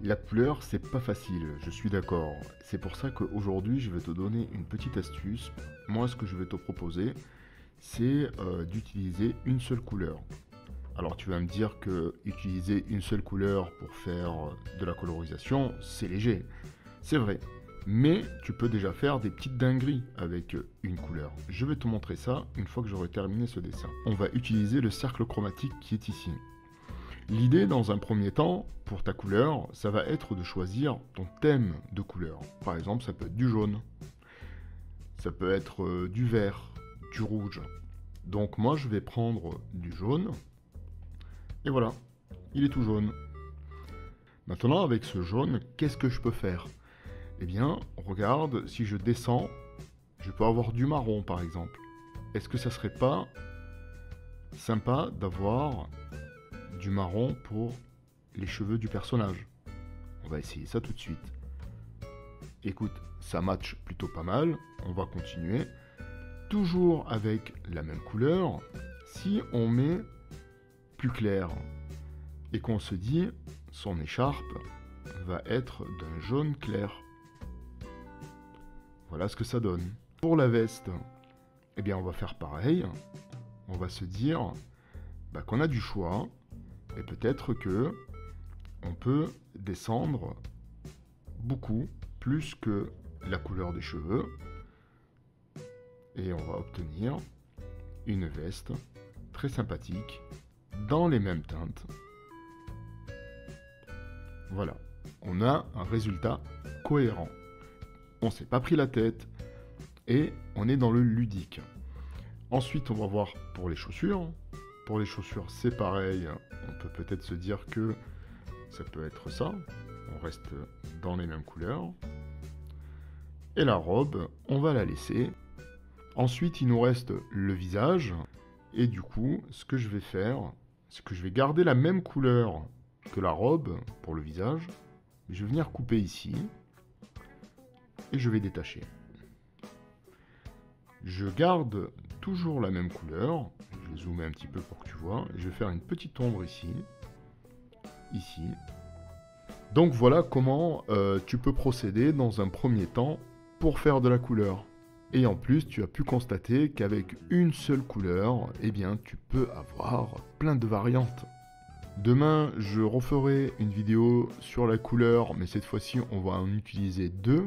La couleur, c'est pas facile, je suis d'accord. C'est pour ça qu'aujourd'hui, je vais te donner une petite astuce. Moi, ce que je vais te proposer, c'est d'utiliser une seule couleur. Alors, tu vas me dire que utiliser une seule couleur pour faire de la colorisation, c'est léger. C'est vrai. Mais tu peux déjà faire des petites dingueries avec une couleur. Je vais te montrer ça une fois que j'aurai terminé ce dessin. On va utiliser le cercle chromatique qui est ici. L'idée, dans un premier temps, pour ta couleur, ça va être de choisir ton thème de couleur. Par exemple, ça peut être du jaune, ça peut être du vert, du rouge. Donc moi, je vais prendre du jaune, et voilà, il est tout jaune. Maintenant, avec ce jaune, qu'est-ce que je peux faire? Eh bien, regarde, si je descends, je peux avoir du marron, par exemple. Est-ce que ça serait pas sympa d'avoir du marron pour les cheveux du personnage? On va essayer ça tout de suite. Écoute, ça match plutôt pas mal. On va continuer. Toujours avec la même couleur. Si on met plus clair et qu'on se dit son écharpe va être d'un jaune clair. Voilà ce que ça donne. Pour la veste, eh bien on va faire pareil. On va se dire qu'on a du choix. Et peut-être que on peut descendre beaucoup plus que la couleur des cheveux. Et on va obtenir une veste très sympathique dans les mêmes teintes. Voilà, on a un résultat cohérent. On s'est pas pris la tête et on est dans le ludique. Ensuite, on va voir pour les chaussures. Pour les chaussures, c'est pareil. On peut peut-être se dire que ça peut être ça. On reste dans les mêmes couleurs. Et la robe, on va la laisser. Ensuite, il nous reste le visage. Et du coup, ce que je vais faire, c'est que je vais garder la même couleur que la robe pour le visage. Je vais venir couper ici. Et je vais détacher. Je garde toujours la même couleur. Je vais zoomer un petit peu pour que tu vois. Je vais faire une petite ombre ici. Ici. Donc voilà comment tu peux procéder dans un premier temps pour faire de la couleur. Et en plus, tu as pu constater qu'avec une seule couleur, eh bien, tu peux avoir plein de variantes. Demain, je referai une vidéo sur la couleur, mais cette fois-ci, on va en utiliser deux.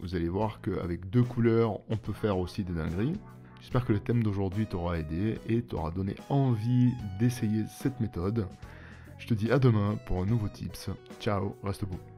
Vous allez voir qu'avec deux couleurs, on peut faire aussi des dingueries. J'espère que le thème d'aujourd'hui t'aura aidé et t'aura donné envie d'essayer cette méthode. Je te dis à demain pour un nouveau tips. Ciao, reste beau.